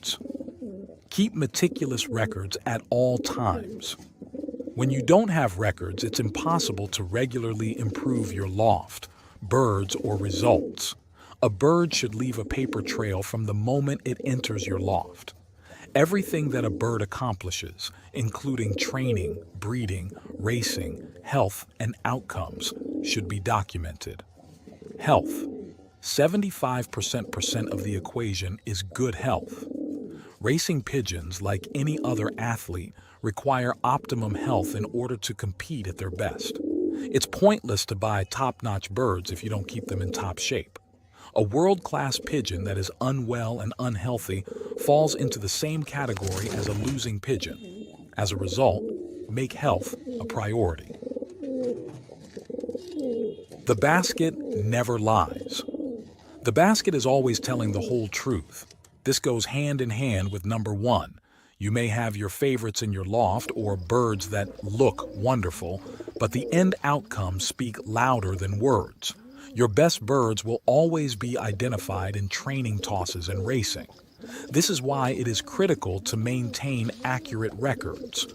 records. Keep meticulous records at all times. When you don't have records, it's impossible to regularly improve your loft, birds, or results. A bird should leave a paper trail from the moment it enters your loft. Everything that a bird accomplishes, including training, breeding, racing, health, and outcomes, should be documented. Health. 75% of the equation is good health. Racing pigeons, like any other athlete, require optimum health in order to compete at their best. It's pointless to buy top-notch birds if you don't keep them in top shape. A world-class pigeon that is unwell and unhealthy falls into the same category as a losing pigeon. As a result, make health a priority. The basket never lies. The basket is always telling the whole truth. This goes hand in hand with number 1. You may have your favorites in your loft or birds that look wonderful, but the end outcomes speak louder than words. Your best birds will always be identified in training tosses and racing. This is why it is critical to maintain accurate records.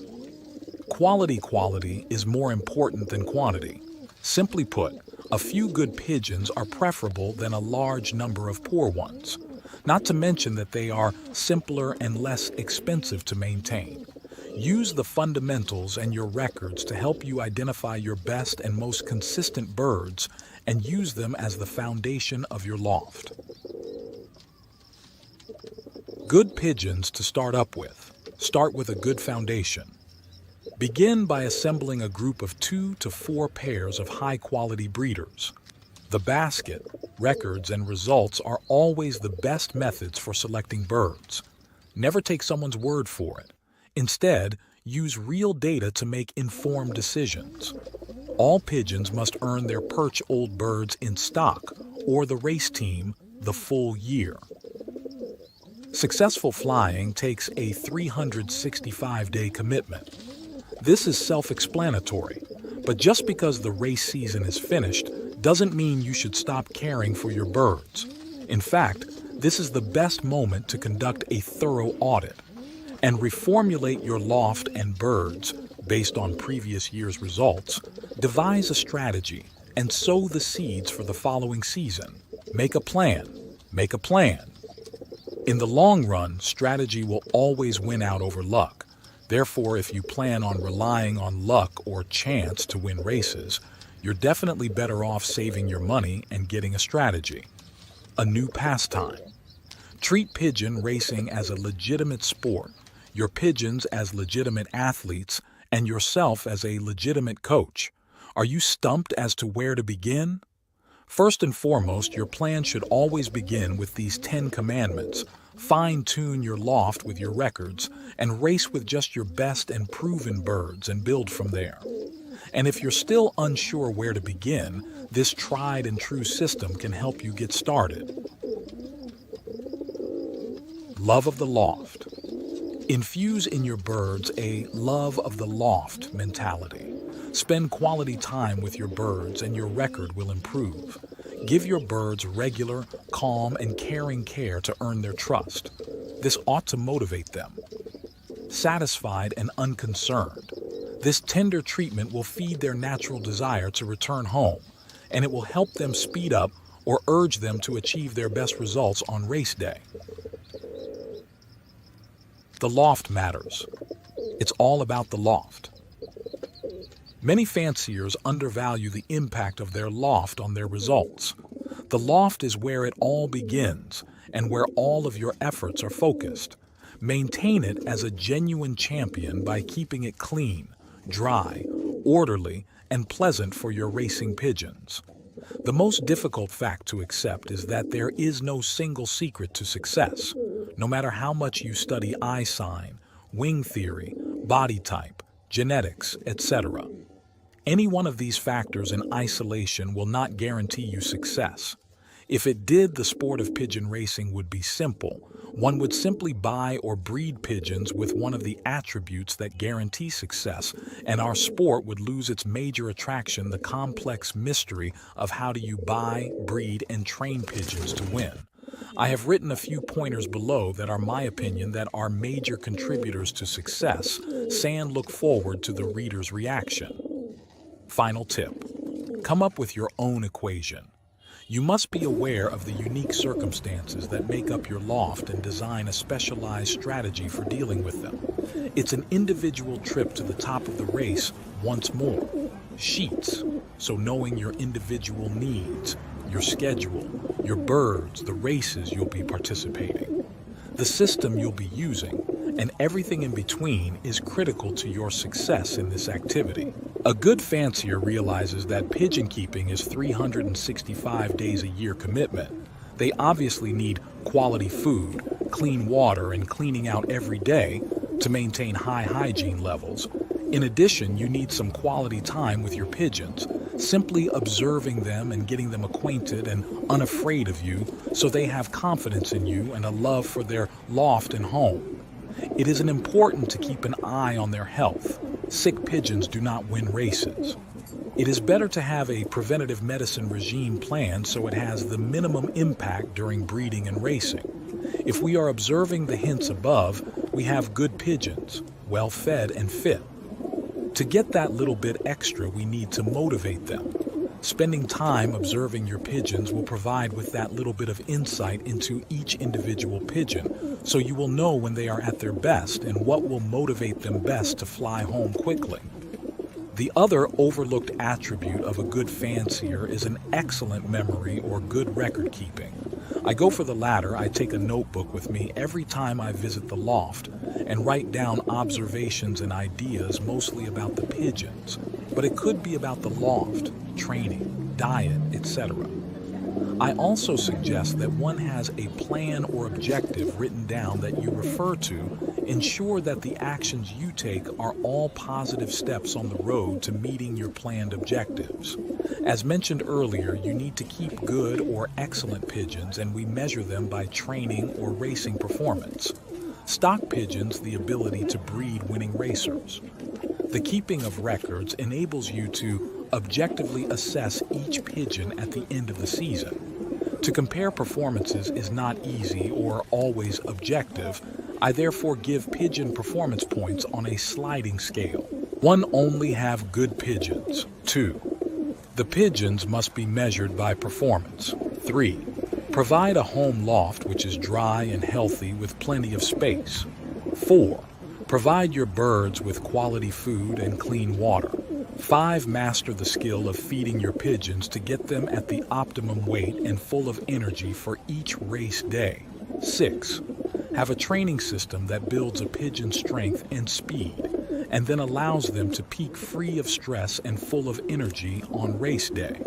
Quality is more important than quantity. Simply put, a few good pigeons are preferable than a large number of poor ones. Not to mention that they are simpler and less expensive to maintain. Use the fundamentals and your records to help you identify your best and most consistent birds and use them as the foundation of your loft. Good pigeons to start up with. Start with a good foundation. Begin by assembling a group of 2 to 4 pairs of high-quality breeders. The basket, records, and results are always the best methods for selecting birds. Never take someone's word for it. Instead, use real data to make informed decisions. All pigeons must earn their perch old birds in stock or the race team the full year. Successful flying takes a 365-day commitment. This is self-explanatory, but just because the race season is finished doesn't mean you should stop caring for your birds. In fact, this is the best moment to conduct a thorough audit and reformulate your loft and birds based on previous year's results. Devise a strategy and sow the seeds for the following season. Make a plan. Make a plan. In the long run, strategy will always win out over luck. Therefore, if you plan on relying on luck or chance to win races, you're definitely better off saving your money and getting a strategy. A new pastime. Treat pigeon racing as a legitimate sport, your pigeons as legitimate athletes, and yourself as a legitimate coach. Are you stumped as to where to begin? First and foremost, your plan should always begin with these 10 commandments. Fine-tune your loft with your records and race with just your best and proven birds and build from there. And if you're still unsure where to begin, this tried and true system can help you get started. Love of the loft. Infuse in your birds a love of the loft mentality. Spend quality time with your birds and your record will improve. Give your birds regular, calm, and caring care to earn their trust. This ought to motivate them. Satisfied and unconcerned. This tender treatment will feed their natural desire to return home, and it will help them speed up or urge them to achieve their best results on race day. The loft matters. It's all about the loft. Many fanciers undervalue the impact of their loft on their results. The loft is where it all begins and where all of your efforts are focused. Maintain it as a genuine champion by keeping it clean, dry, orderly, and pleasant for your racing pigeons. The most difficult fact to accept is that there is no single secret to success. No matter how much you study eye sign, wing theory, body type, genetics, etc. Any one of these factors in isolation will not guarantee you success. If it did, the sport of pigeon racing would be simple. One would simply buy or breed pigeons with one of the attributes that guarantee success, and our sport would lose its major attraction, the complex mystery of how do you buy, breed, and train pigeons to win. I have written a few pointers below that are my opinion that are major contributors to success, and look forward to the reader's reaction. Final tip. Come up with your own equation. You must be aware of the unique circumstances that make up your loft and design a specialized strategy for dealing with them. It's an individual trip to the top of the race once more. Sheets, so knowing your individual needs, your schedule, your birds, the races you'll be participating, the system you'll be using, and everything in between is critical to your success in this activity. A good fancier realizes that pigeon keeping is 365 days a year commitment. They obviously need quality food, clean water, and cleaning out every day to maintain high hygiene levels. In addition, you need some quality time with your pigeons, simply observing them and getting them acquainted and unafraid of you so they have confidence in you and a love for their loft and home. It is important to keep an eye on their health. Sick pigeons do not win races. It is better to have a preventative medicine regime planned so it has the minimum impact during breeding and racing. If we are observing the hints above, we have good pigeons, well fed and fit. To get that little bit extra, we need to motivate them. Spending time observing your pigeons will provide with that little bit of insight into each individual pigeon, so you will know when they are at their best and what will motivate them best to fly home quickly. The other overlooked attribute of a good fancier is an excellent memory or good record keeping. I go for the latter. I take a notebook with me every time I visit the loft and write down observations and ideas mostly about the pigeons, but it could be about the loft, training, diet, etc. I also suggest that one has a plan or objective written down that you refer to. Ensure that the actions you take are all positive steps on the road to meeting your planned objectives. As mentioned earlier, you need to keep good or excellent pigeons, and we measure them by training or racing performance. Stock pigeons the ability to breed winning racers. The keeping of records enables you to objectively assess each pigeon at the end of the season. To compare performances is not easy or always objective. I therefore give pigeon performance points on a sliding scale. 1. Only have good pigeons. 2. The pigeons must be measured by performance. 3. Provide a home loft which is dry and healthy with plenty of space. 4. Provide your birds with quality food and clean water. 5. Master the skill of feeding your pigeons to get them at the optimum weight and full of energy for each race day. 6. Have a training system that builds a pigeon's strength and speed, and then allows them to peak free of stress and full of energy on race day.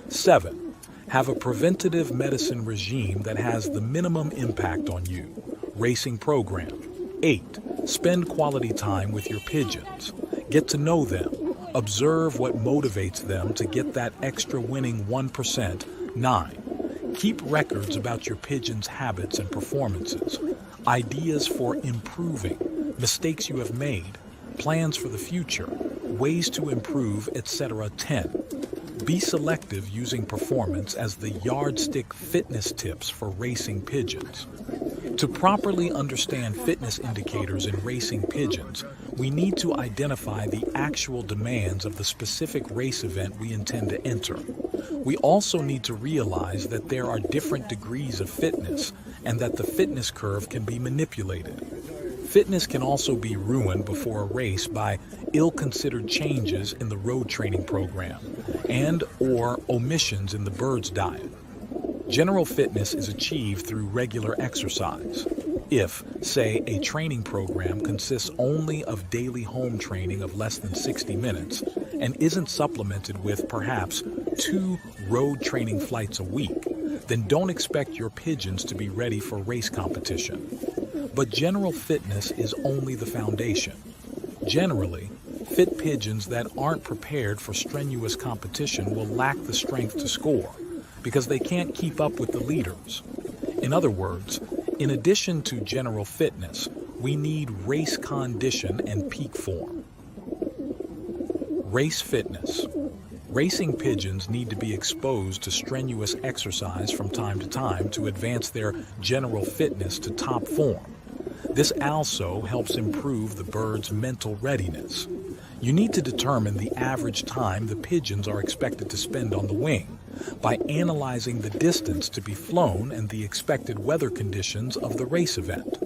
7. Have a preventative medicine regime that has the minimum impact on you. Racing program. 8. Spend quality time with your pigeons. Get to know them. Observe what motivates them to get that extra winning 1%. 9. Keep records about your pigeons' habits and performances. Ideas for improving, mistakes you have made, plans for the future, ways to improve, etc. 10. Be selective using performance as the yardstick fitness tips for racing pigeons. To properly understand fitness indicators in racing pigeons, we need to identify the actual demands of the specific race event we intend to enter. We also need to realize that there are different degrees of fitness and that the fitness curve can be manipulated. Fitness can also be ruined before a race by ill-considered changes in the road training program and/or omissions in the bird's diet. General fitness is achieved through regular exercise. If, say, a training program consists only of daily home training of less than 60 minutes and isn't supplemented with perhaps 2 road training flights a week, then don't expect your pigeons to be ready for race competition. But general fitness is only the foundation. Generally, fit pigeons that aren't prepared for strenuous competition will lack the strength to score because they can't keep up with the leaders. In other words, in addition to general fitness, we need race condition and peak form. Race fitness. Racing pigeons need to be exposed to strenuous exercise from time to time to advance their general fitness to top form. This also helps improve the bird's mental readiness. You need to determine the average time the pigeons are expected to spend on the wing by analyzing the distance to be flown and the expected weather conditions of the race event.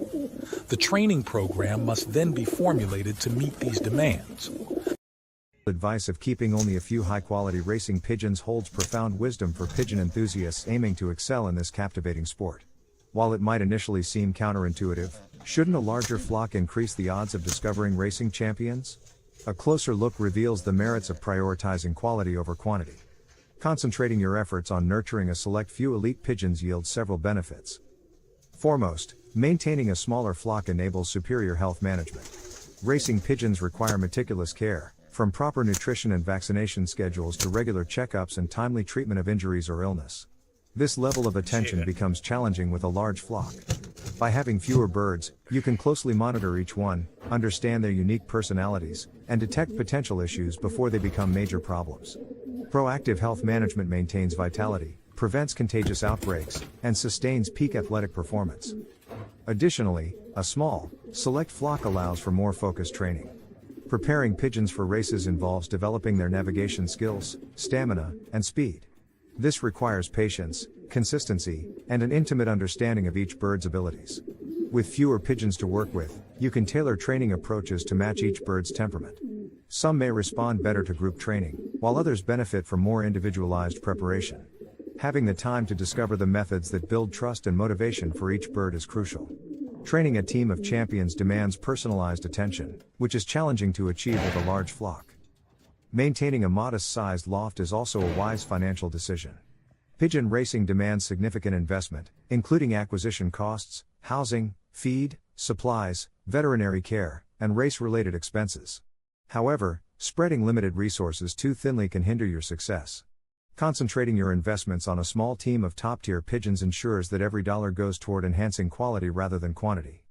The training program must then be formulated to meet these demands. Advice of keeping only a few high-quality racing pigeons holds profound wisdom for pigeon enthusiasts aiming to excel in this captivating sport. While it might initially seem counterintuitive, shouldn't a larger flock increase the odds of discovering racing champions? A closer look reveals the merits of prioritizing quality over quantity. Concentrating your efforts on nurturing a select few elite pigeons yields several benefits. Foremost, maintaining a smaller flock enables superior health management. Racing pigeons require meticulous care, from proper nutrition and vaccination schedules to regular checkups and timely treatment of injuries or illness. This level of attention becomes challenging with a large flock. By having fewer birds, you can closely monitor each one, understand their unique personalities, and detect potential issues before they become major problems. Proactive health management maintains vitality, prevents contagious outbreaks, and sustains peak athletic performance. Additionally, a small, select flock allows for more focused training. Preparing pigeons for races involves developing their navigation skills, stamina, and speed. This requires patience, consistency, and an intimate understanding of each bird's abilities. With fewer pigeons to work with, you can tailor training approaches to match each bird's temperament. Some may respond better to group training, while others benefit from more individualized preparation. Having the time to discover the methods that build trust and motivation for each bird is crucial. Training a team of champions demands personalized attention, which is challenging to achieve with a large flock. Maintaining a modest-sized loft is also a wise financial decision. Pigeon racing demands significant investment, including acquisition costs, housing, feed, supplies, veterinary care, and race-related expenses. However, spreading limited resources too thinly can hinder your success. Concentrating your investments on a small team of top-tier pigeons ensures that every dollar goes toward enhancing quality rather than quantity.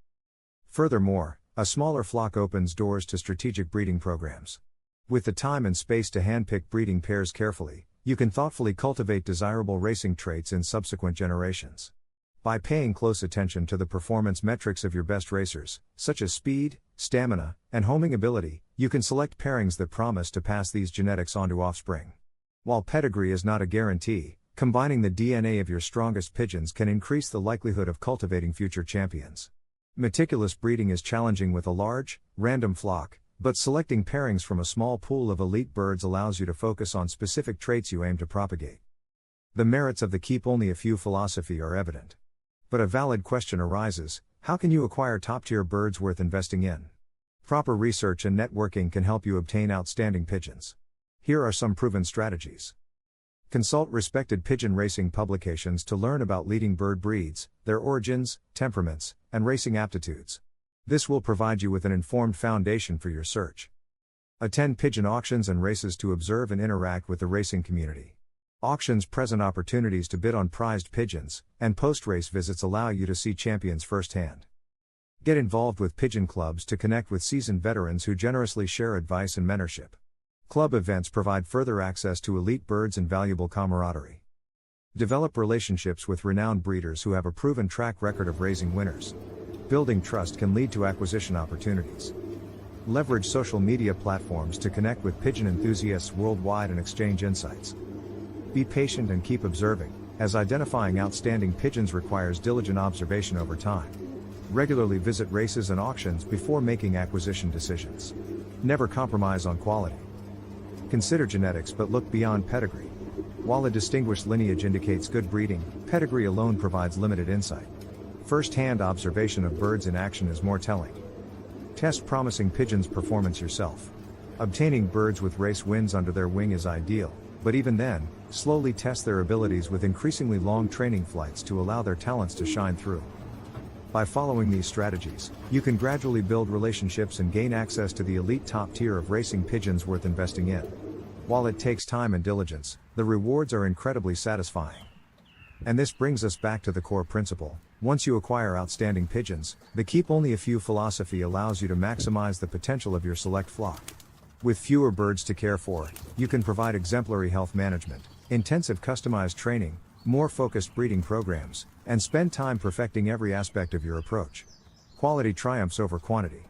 Furthermore, a smaller flock opens doors to strategic breeding programs. With the time and space to handpick breeding pairs carefully, you can thoughtfully cultivate desirable racing traits in subsequent generations. By paying close attention to the performance metrics of your best racers, such as speed, stamina, and homing ability, you can select pairings that promise to pass these genetics on to offspring. While pedigree is not a guarantee, combining the DNA of your strongest pigeons can increase the likelihood of cultivating future champions. Meticulous breeding is challenging with a large, random flock, but selecting pairings from a small pool of elite birds allows you to focus on specific traits you aim to propagate. The merits of the keep only a few philosophy are evident. But a valid question arises: how can you acquire top-tier birds worth investing in? Proper research and networking can help you obtain outstanding pigeons. Here are some proven strategies. Consult respected pigeon racing publications to learn about leading bird breeds, their origins, temperaments, and racing aptitudes. This will provide you with an informed foundation for your search. Attend pigeon auctions and races to observe and interact with the racing community. Auctions present opportunities to bid on prized pigeons, and post-race visits allow you to see champions firsthand. Get involved with pigeon clubs to connect with seasoned veterans who generously share advice and mentorship. Club events provide further access to elite birds and valuable camaraderie. Develop relationships with renowned breeders who have a proven track record of raising winners. Building trust can lead to acquisition opportunities. Leverage social media platforms to connect with pigeon enthusiasts worldwide and exchange insights. Be patient and keep observing, as identifying outstanding pigeons requires diligent observation over time. Regularly visit races and auctions before making acquisition decisions. Never compromise on quality. Consider genetics but look beyond pedigree. While a distinguished lineage indicates good breeding, pedigree alone provides limited insight. First-hand observation of birds in action is more telling. Test promising pigeons' performance yourself. Obtaining birds with race wins under their wing is ideal, but even then, slowly test their abilities with increasingly long training flights to allow their talents to shine through. By following these strategies, you can gradually build relationships and gain access to the elite top tier of racing pigeons worth investing in. While it takes time and diligence, the rewards are incredibly satisfying. And this brings us back to the core principle: once you acquire outstanding pigeons, the keep only a few philosophy allows you to maximize the potential of your select flock. With fewer birds to care for, you can provide exemplary health management, intensive customized training, more focused breeding programs, and spend time perfecting every aspect of your approach. Quality triumphs over quantity.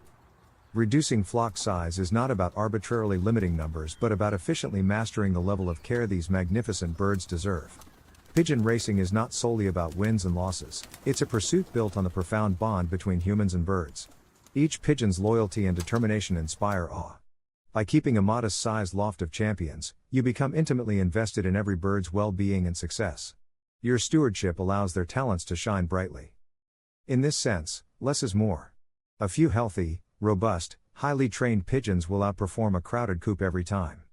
Reducing flock size is not about arbitrarily limiting numbers but about efficiently mastering the level of care these magnificent birds deserve. Pigeon racing is not solely about wins and losses, it's a pursuit built on the profound bond between humans and birds. Each pigeon's loyalty and determination inspire awe. By keeping a modest-sized loft of champions, you become intimately invested in every bird's well-being and success. Your stewardship allows their talents to shine brightly. In this sense, less is more. A few healthy, robust, highly trained pigeons will outperform a crowded coop every time.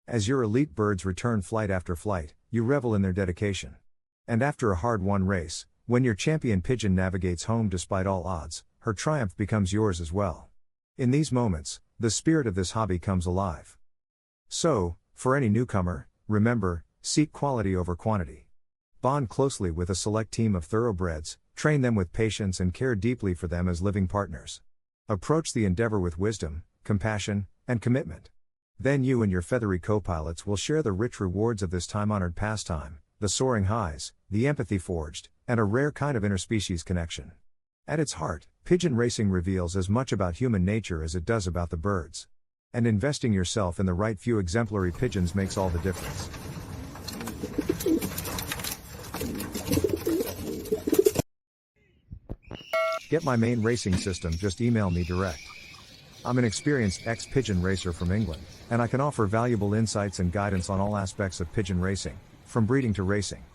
As your elite birds return flight after flight, you revel in their dedication. And after a hard-won race, when your champion pigeon navigates home despite all odds, her triumph becomes yours as well. In these moments, the spirit of this hobby comes alive. So, for any newcomer, remember, seek quality over quantity. Bond closely with a select team of thoroughbreds, train them with patience and care deeply for them as living partners. Approach the endeavor with wisdom, compassion, and commitment. Then you and your feathery co-pilots will share the rich rewards of this time-honored pastime, the soaring highs, the empathy forged, and a rare kind of interspecies connection. At its heart, pigeon racing reveals as much about human nature as it does about the birds. And investing yourself in the right few exemplary pigeons makes all the difference. Get my main racing system, just email me direct. I'm an experienced ex-pigeon racer from England, and I can offer valuable insights and guidance on all aspects of pigeon racing, from breeding to racing.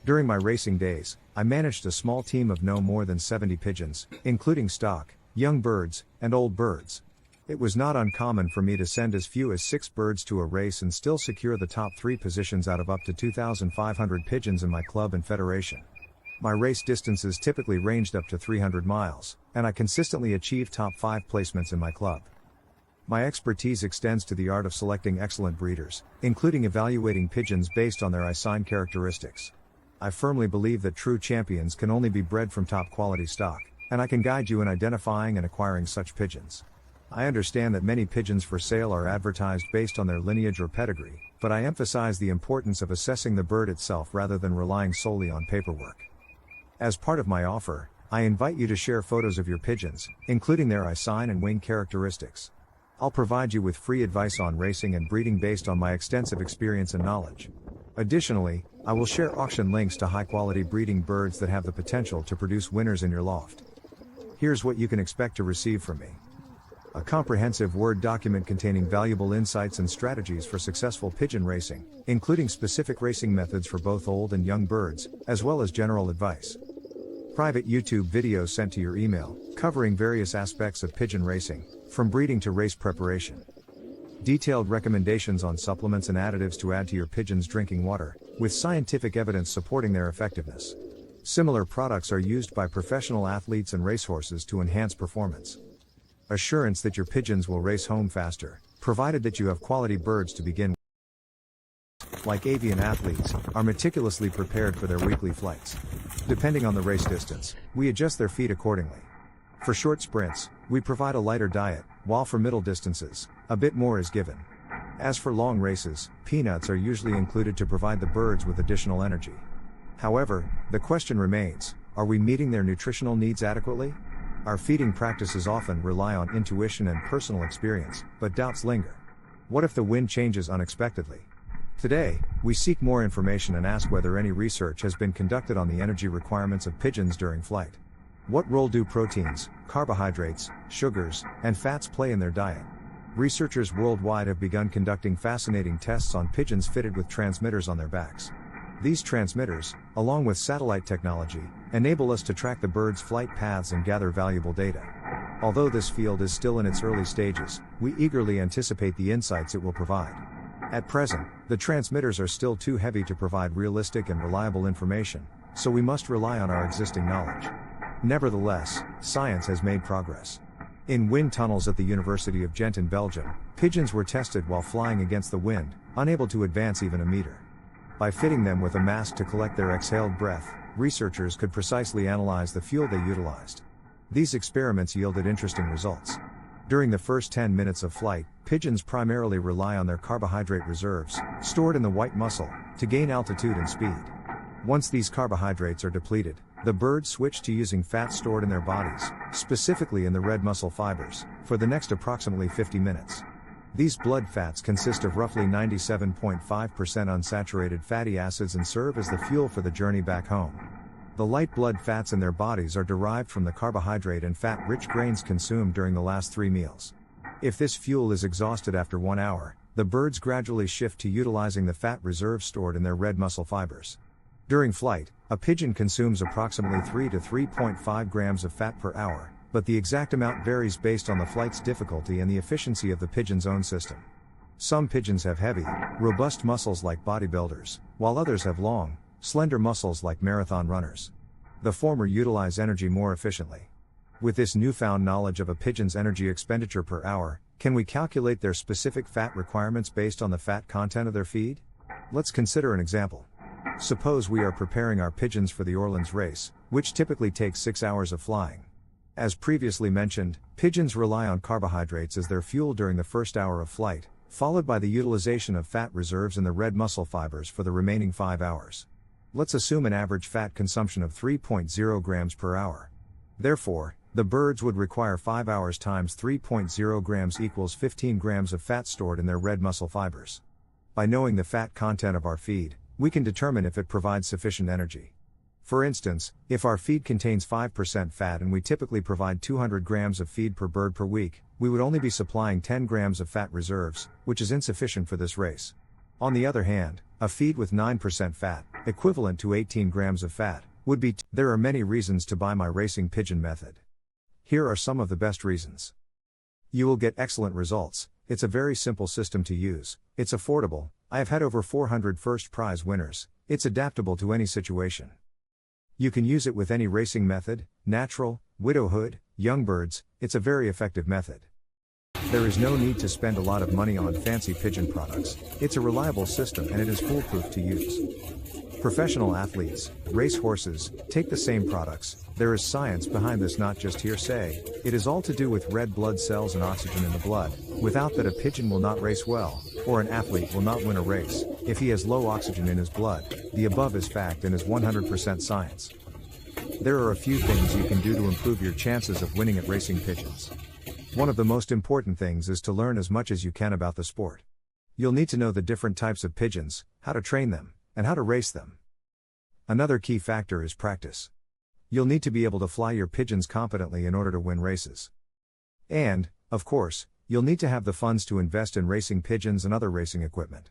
During my racing days, I managed a small team of no more than 70 pigeons, including stock, young birds, and old birds. It was not uncommon for me to send as few as 6 birds to a race and still secure the top 3 positions out of up to 2,500 pigeons in my club and federation. My race distances typically ranged up to 300 miles, and I consistently achieved top 5 placements in my club. My expertise extends to the art of selecting excellent breeders, including evaluating pigeons based on their eye-sign characteristics. I firmly believe that true champions can only be bred from top-quality stock, and I can guide you in identifying and acquiring such pigeons. I understand that many pigeons for sale are advertised based on their lineage or pedigree, but I emphasize the importance of assessing the bird itself rather than relying solely on paperwork. As part of my offer, I invite you to share photos of your pigeons, including their eye-sign and wing characteristics. I'll provide you with free advice on racing and breeding based on my extensive experience and knowledge. Additionally, I will share auction links to high-quality breeding birds that have the potential to produce winners in your loft. Here's what you can expect to receive from me. A comprehensive Word document containing valuable insights and strategies for successful pigeon racing, including specific racing methods for both old and young birds, as well as general advice. Private YouTube videos sent to your email, covering various aspects of pigeon racing, from breeding to race preparation. Detailed recommendations on supplements and additives to add to your pigeon's drinking water, with scientific evidence supporting their effectiveness. Similar products are used by professional athletes and racehorses to enhance performance. Assurance that your pigeons will race home faster, provided that you have quality birds to begin with. Like avian athletes, are meticulously prepared for their weekly flights. Depending on the race distance, we adjust their feed accordingly. For short sprints, we provide a lighter diet, while for middle distances, a bit more is given. As for long races, peanuts are usually included to provide the birds with additional energy. However, the question remains, are we meeting their nutritional needs adequately? Our feeding practices often rely on intuition and personal experience, but doubts linger. What if the wind changes unexpectedly? Today, we seek more information and ask whether any research has been conducted on the energy requirements of pigeons during flight. What role do proteins, carbohydrates, sugars, and fats play in their diet? Researchers worldwide have begun conducting fascinating tests on pigeons fitted with transmitters on their backs. These transmitters, along with satellite technology, enable us to track the bird's flight paths and gather valuable data. Although this field is still in its early stages, we eagerly anticipate the insights it will provide. At present, the transmitters are still too heavy to provide realistic and reliable information, so we must rely on our existing knowledge. Nevertheless, science has made progress. In wind tunnels at the University of Ghent in Belgium, pigeons were tested while flying against the wind, unable to advance even a meter. By fitting them with a mask to collect their exhaled breath, researchers could precisely analyze the fuel they utilized. These experiments yielded interesting results. During the first 10 minutes of flight, pigeons primarily rely on their carbohydrate reserves, stored in the white muscle, to gain altitude and speed. Once these carbohydrates are depleted, the birds switch to using fat stored in their bodies, specifically in the red muscle fibers, for the next approximately 50 minutes. These blood fats consist of roughly 97.5% unsaturated fatty acids and serve as the fuel for the journey back home. The light blood fats in their bodies are derived from the carbohydrate and fat-rich grains consumed during the last 3 meals. If this fuel is exhausted after 1 hour, the birds gradually shift to utilizing the fat reserves stored in their red muscle fibers. During flight, a pigeon consumes approximately 3 to 3.5 grams of fat per hour, but the exact amount varies based on the flight's difficulty and the efficiency of the pigeon's own system. Some pigeons have heavy, robust muscles like bodybuilders, while others have long, slender muscles like marathon runners. The former utilize energy more efficiently. With this newfound knowledge of a pigeon's energy expenditure per hour, can we calculate their specific fat requirements based on the fat content of their feed? Let's consider an example. Suppose we are preparing our pigeons for the Orleans race, which typically takes 6 hours of flying. As previously mentioned, pigeons rely on carbohydrates as their fuel during the first hour of flight, followed by the utilization of fat reserves in the red muscle fibers for the remaining 5 hours. Let's assume an average fat consumption of 3.0 grams per hour. Therefore, the birds would require 5 hours times 3.0 grams equals 15 grams of fat stored in their red muscle fibers. By knowing the fat content of our feed, we can determine if it provides sufficient energy. For instance, if our feed contains 5% fat and we typically provide 200 grams of feed per bird per week, we would only be supplying 10 grams of fat reserves, which is insufficient for this race. On the other hand, a feed with 9% fat, equivalent to 18 grams of fat, would be There are many reasons to buy my racing pigeon method. Here are some of the best reasons. You will get excellent results. It's a very simple system to use, it's affordable, I have had over 400 first prize winners, it's adaptable to any situation. You can use it with any racing method, natural, widowhood, young birds, it's a very effective method. There is no need to spend a lot of money on fancy pigeon products, it's a reliable system and it is foolproof to use. Professional athletes, race horses, take the same products, there is science behind this, not just hearsay, it is all to do with red blood cells and oxygen in the blood. Without that, a pigeon will not race well, or an athlete will not win a race, if he has low oxygen in his blood. The above is fact and is 100% science. There are a few things you can do to improve your chances of winning at racing pigeons. One of the most important things is to learn as much as you can about the sport. You'll need to know the different types of pigeons, how to train them, and how to race them. Another key factor is practice. You'll need to be able to fly your pigeons competently in order to win races. And, of course, you'll need to have the funds to invest in racing pigeons and other racing equipment.